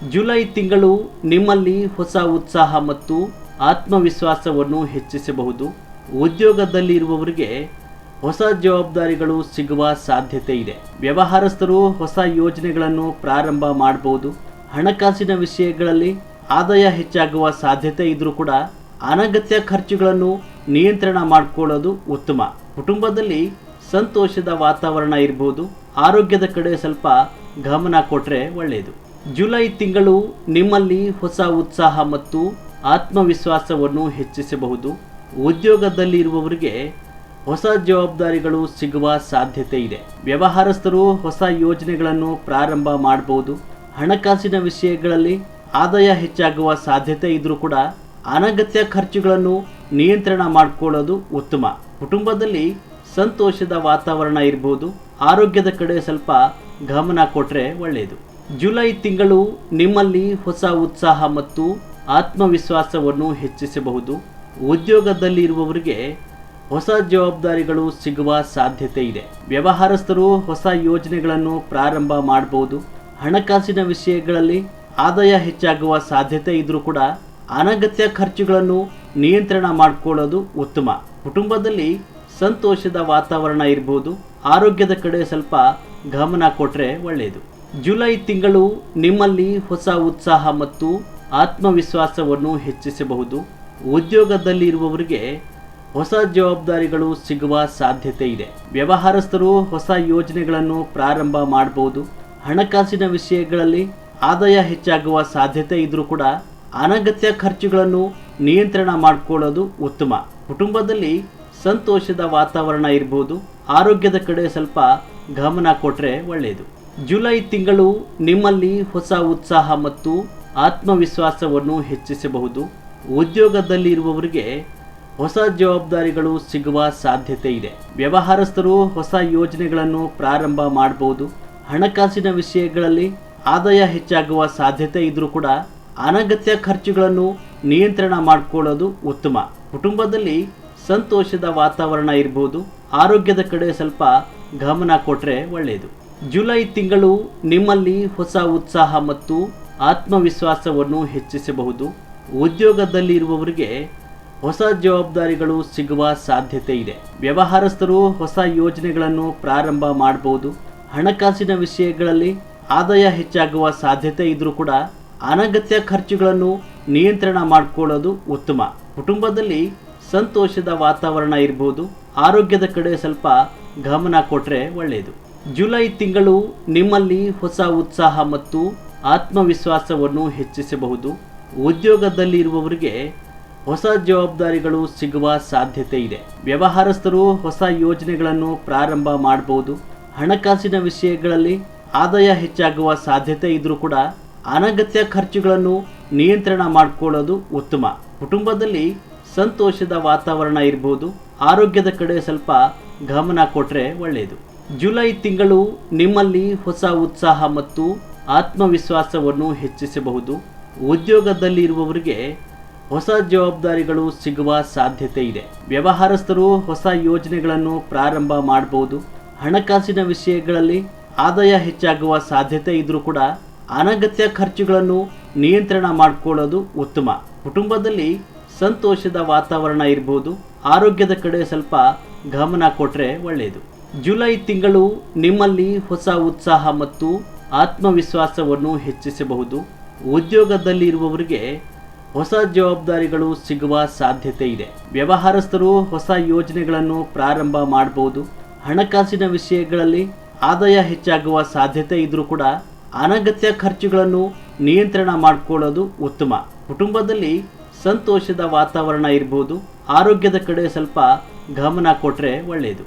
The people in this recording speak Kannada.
ಜುಲೈ ತಿಂಗಳು ನಿಮ್ಮಲ್ಲಿ ಹೊಸ ಉತ್ಸಾಹ ಮತ್ತು ಆತ್ಮವಿಶ್ವಾಸವನ್ನು ಹೆಚ್ಚಿಸಬಹುದು. ಉದ್ಯೋಗದಲ್ಲಿರುವವರಿಗೆ ಹೊಸ ಜವಾಬ್ದಾರಿಗಳು ಸಿಗುವ ಸಾಧ್ಯತೆ ಇದೆ. ವ್ಯವಹಾರಸ್ಥರು ಹೊಸ ಯೋಜನೆಗಳನ್ನು ಪ್ರಾರಂಭ ಮಾಡಬಹುದು. ಹಣಕಾಸಿನ ವಿಷಯಗಳಲ್ಲಿ ಆದಾಯ ಹೆಚ್ಚಾಗುವ ಸಾಧ್ಯತೆ ಇದ್ರೂ ಕೂಡ ಅನಗತ್ಯ ಖರ್ಚುಗಳನ್ನು ನಿಯಂತ್ರಣ ಮಾಡಿಕೊಳ್ಳೋದು ಉತ್ತಮ. ಕುಟುಂಬದಲ್ಲಿ ಸಂತೋಷದ ವಾತಾವರಣ ಇರಬಹುದು. ಆರೋಗ್ಯದ ಕಡೆ ಸ್ವಲ್ಪ ಗಮನ ಕೊಟ್ಟರೆ ಒಳ್ಳೆಯದು. ಜುಲೈ ತಿಂಗಳು ನಿಮ್ಮಲ್ಲಿ ಹೊಸ ಉತ್ಸಾಹ ಮತ್ತು ಆತ್ಮವಿಶ್ವಾಸವನ್ನು ಹೆಚ್ಚಿಸಬಹುದು. ಉದ್ಯೋಗದಲ್ಲಿರುವವರಿಗೆ ಹೊಸ ಜವಾಬ್ದಾರಿಗಳು ಸಿಗುವ ಸಾಧ್ಯತೆ ಇದೆ. ವ್ಯವಹಾರಸ್ಥರು ಹೊಸ ಯೋಜನೆಗಳನ್ನು ಪ್ರಾರಂಭ ಮಾಡಬಹುದು. ಹಣಕಾಸಿನ ವಿಷಯಗಳಲ್ಲಿ ಆದಾಯ ಹೆಚ್ಚಾಗುವ ಸಾಧ್ಯತೆ ಇದ್ರೂ ಕೂಡ ಅನಗತ್ಯ ಖರ್ಚುಗಳನ್ನು ನಿಯಂತ್ರಣ ಮಾಡಿಕೊಳ್ಳೋದು ಉತ್ತಮ. ಕುಟುಂಬದಲ್ಲಿ ಸಂತೋಷದ ವಾತಾವರಣ ಇರಬಹುದು. ಆರೋಗ್ಯದ ಕಡೆ ಸ್ವಲ್ಪ ಗಮನ ಕೊಟ್ಟರೆ ಒಳ್ಳೆಯದು. ಜುಲೈ ತಿಂಗಳು ನಿಮ್ಮಲ್ಲಿ ಹೊಸ ಉತ್ಸಾಹ ಮತ್ತು ಆತ್ಮವಿಶ್ವಾಸವನ್ನು ಹೆಚ್ಚಿಸಬಹುದು. ಉದ್ಯೋಗದಲ್ಲಿರುವವರಿಗೆ ಹೊಸ ಜವಾಬ್ದಾರಿಗಳು ಸಿಗುವ ಸಾಧ್ಯತೆ ಇದೆ. ವ್ಯವಹಾರಸ್ಥರು ಹೊಸ ಯೋಜನೆಗಳನ್ನು ಪ್ರಾರಂಭ ಮಾಡಬಹುದು. ಹಣಕಾಸಿನ ವಿಷಯಗಳಲ್ಲಿ ಆದಾಯ ಹೆಚ್ಚಾಗುವ ಸಾಧ್ಯತೆ ಇದ್ರೂ ಕೂಡ ಅನಗತ್ಯ ಖರ್ಚುಗಳನ್ನು ನಿಯಂತ್ರಣ ಮಾಡಿಕೊಳ್ಳೋದು ಉತ್ತಮ. ಕುಟುಂಬದಲ್ಲಿ ಸಂತೋಷದ ವಾತಾವರಣ ಇರಬಹುದು. ಆರೋಗ್ಯದ ಕಡೆ ಸ್ವಲ್ಪ ಗಮನ ಕೊಟ್ಟರೆ ಒಳ್ಳೆಯದು. ಜುಲೈ ತಿಂಗಳು ನಿಮ್ಮಲ್ಲಿ ಹೊಸ ಉತ್ಸಾಹ ಮತ್ತು ಆತ್ಮವಿಶ್ವಾಸವನ್ನು ಹೆಚ್ಚಿಸಬಹುದು. ಉದ್ಯೋಗದಲ್ಲಿರುವವರಿಗೆ ಹೊಸ ಜವಾಬ್ದಾರಿಗಳು ಸಿಗುವ ಸಾಧ್ಯತೆ ಇದೆ. ವ್ಯವಹಾರಸ್ಥರು ಹೊಸ ಯೋಜನೆಗಳನ್ನು ಪ್ರಾರಂಭ ಮಾಡಬಹುದು. ಹಣಕಾಸಿನ ವಿಷಯಗಳಲ್ಲಿ ಆದಾಯ ಹೆಚ್ಚಾಗುವ ಸಾಧ್ಯತೆ ಇದ್ರೂ ಕೂಡ ಅನಗತ್ಯ ಖರ್ಚುಗಳನ್ನು ನಿಯಂತ್ರಣ ಮಾಡಿಕೊಳ್ಳೋದು ಉತ್ತಮ. ಕುಟುಂಬದಲ್ಲಿ ಸಂತೋಷದ ವಾತಾವರಣ ಇರಬಹುದು. ಆರೋಗ್ಯದ ಕಡೆ ಸ್ವಲ್ಪ ಗಮನ ಕೊಟ್ಟರೆ ಒಳ್ಳೆಯದು. ಜುಲೈ ತಿಂಗಳು ನಿಮ್ಮಲ್ಲಿ ಹೊಸ ಉತ್ಸಾಹ ಮತ್ತು ಆತ್ಮವಿಶ್ವಾಸವನ್ನು ಹೆಚ್ಚಿಸಬಹುದು. ಉದ್ಯೋಗದಲ್ಲಿರುವವರಿಗೆ ಹೊಸ ಜವಾಬ್ದಾರಿಗಳು ಸಿಗುವ ಸಾಧ್ಯತೆ ಇದೆ. ವ್ಯವಹಾರಸ್ಥರು ಹೊಸ ಯೋಜನೆಗಳನ್ನು ಪ್ರಾರಂಭ ಮಾಡಬಹುದು. ಹಣಕಾಸಿನ ವಿಷಯಗಳಲ್ಲಿ ಆದಾಯ ಹೆಚ್ಚಾಗುವ ಸಾಧ್ಯತೆ ಇದ್ರೂ ಕೂಡ ಅನಗತ್ಯ ಖರ್ಚುಗಳನ್ನು ನಿಯಂತ್ರಣ ಮಾಡಿಕೊಳ್ಳೋದು ಉತ್ತಮ. ಕುಟುಂಬದಲ್ಲಿ ಸಂತೋಷದ ವಾತಾವರಣ ಇರಬಹುದು. ಆರೋಗ್ಯದ ಕಡೆ ಸ್ವಲ್ಪ ಗಮನ ಕೊಟ್ಟರೆ ಒಳ್ಳೆಯದು. ಜುಲೈ ತಿಂಗಳು ನಿಮ್ಮಲ್ಲಿ ಹೊಸ ಉತ್ಸಾಹ ಮತ್ತು ಆತ್ಮವಿಶ್ವಾಸವನ್ನು ಹೆಚ್ಚಿಸಬಹುದು. ಉದ್ಯೋಗದಲ್ಲಿರುವವರಿಗೆ ಹೊಸ ಜವಾಬ್ದಾರಿಗಳು ಸಿಗುವ ಸಾಧ್ಯತೆ ಇದೆ. ವ್ಯವಹಾರಸ್ಥರು ಹೊಸ ಯೋಜನೆಗಳನ್ನು ಪ್ರಾರಂಭ ಮಾಡಬಹುದು. ಹಣಕಾಸಿನ ವಿಷಯಗಳಲ್ಲಿ ಆದಾಯ ಹೆಚ್ಚಾಗುವ ಸಾಧ್ಯತೆ ಇದ್ರೂ ಕೂಡ ಅನಗತ್ಯ ಖರ್ಚುಗಳನ್ನು ನಿಯಂತ್ರಣ ಮಾಡಿಕೊಳ್ಳೋದು ಉತ್ತಮ. ಕುಟುಂಬದಲ್ಲಿ ಸಂತೋಷದ ವಾತಾವರಣ ಇರಬಹುದು. ಆರೋಗ್ಯದ ಕಡೆ ಸ್ವಲ್ಪ ಗಮನ ಕೊಟ್ಟರೆ ಒಳ್ಳೆಯದು. ಜುಲೈ ತಿಂಗಳು ನಿಮ್ಮಲ್ಲಿ ಹೊಸ ಉತ್ಸಾಹ ಮತ್ತು ಆತ್ಮವಿಶ್ವಾಸವನ್ನು ಹೆಚ್ಚಿಸಬಹುದು. ಉದ್ಯೋಗದಲ್ಲಿರುವವರಿಗೆ ಹೊಸ ಜವಾಬ್ದಾರಿಗಳು ಸಿಗುವ ಸಾಧ್ಯತೆ ಇದೆ. ವ್ಯವಹಾರಸ್ಥರು ಹೊಸ ಯೋಜನೆಗಳನ್ನು ಪ್ರಾರಂಭ ಮಾಡಬಹುದು. ಹಣಕಾಸಿನ ವಿಷಯಗಳಲ್ಲಿ ಆದಾಯ ಹೆಚ್ಚಾಗುವ ಸಾಧ್ಯತೆ ಇದ್ರೂ ಕೂಡ ಅನಗತ್ಯ ಖರ್ಚುಗಳನ್ನು ನಿಯಂತ್ರಣ ಮಾಡಿಕೊಳ್ಳೋದು ಉತ್ತಮ. ಕುಟುಂಬದಲ್ಲಿ ಸಂತೋಷದ ವಾತಾವರಣ ಇರಬಹುದು. ಆರೋಗ್ಯದ ಕಡೆ ಸ್ವಲ್ಪ ಗಮನ ಕೊಟ್ಟರೆ ಒಳ್ಳೆಯದು. ಜುಲೈ ತಿಂಗಳು ನಿಮ್ಮಲ್ಲಿ ಹೊಸ ಉತ್ಸಾಹ ಮತ್ತು ಆತ್ಮವಿಶ್ವಾಸವನ್ನು ಹೆಚ್ಚಿಸಬಹುದು. ಉದ್ಯೋಗದಲ್ಲಿರುವವರಿಗೆ ಹೊಸ ಜವಾಬ್ದಾರಿಗಳು ಸಿಗುವ ಸಾಧ್ಯತೆ ಇದೆ. ವ್ಯವಹಾರಸ್ಥರು ಹೊಸ ಯೋಜನೆಗಳನ್ನು ಪ್ರಾರಂಭ ಮಾಡಬಹುದು. ಹಣಕಾಸಿನ ವಿಷಯಗಳಲ್ಲಿ ಆದಾಯ ಹೆಚ್ಚಾಗುವ ಸಾಧ್ಯತೆ ಇದ್ರೂ ಕೂಡ ಅನಗತ್ಯ ಖರ್ಚುಗಳನ್ನು ನಿಯಂತ್ರಣ ಮಾಡಿಕೊಳ್ಳೋದು ಉತ್ತಮ. ಕುಟುಂಬದಲ್ಲಿ ಸಂತೋಷದ ವಾತಾವರಣ ಇರಬಹುದು. ಆರೋಗ್ಯದ ಕಡೆ ಸ್ವಲ್ಪ ಗಮನ ಕೊಟ್ಟರೆ ಒಳ್ಳೆಯದು. ಜುಲೈ ತಿಂಗಳು ನಿಮ್ಮಲ್ಲಿ ಹೊಸ ಉತ್ಸಾಹ ಮತ್ತು ಆತ್ಮವಿಶ್ವಾಸವನ್ನು ಹೆಚ್ಚಿಸಬಹುದು. ಉದ್ಯೋಗದಲ್ಲಿರುವವರಿಗೆ ಹೊಸ ಜವಾಬ್ದಾರಿಗಳು ಸಿಗುವ ಸಾಧ್ಯತೆ ಇದೆ. ವ್ಯವಹಾರಸ್ಥರು ಹೊಸ ಯೋಜನೆಗಳನ್ನು ಪ್ರಾರಂಭ ಮಾಡಬಹುದು. ಹಣಕಾಸಿನ ವಿಷಯಗಳಲ್ಲಿ ಆದಾಯ ಹೆಚ್ಚಾಗುವ ಸಾಧ್ಯತೆ ಇದ್ರೂ ಕೂಡ ಅನಗತ್ಯ ಖರ್ಚುಗಳನ್ನು ನಿಯಂತ್ರಣ ಮಾಡಿಕೊಳ್ಳೋದು ಉತ್ತಮ. ಕುಟುಂಬದಲ್ಲಿ ಸಂತೋಷದ ವಾತಾವರಣ ಇರಬಹುದು. ಆರೋಗ್ಯದ ಕಡೆ ಸ್ವಲ್ಪ ಗಮನ ಕೊಟ್ಟರೆ ಒಳ್ಳೆಯದು.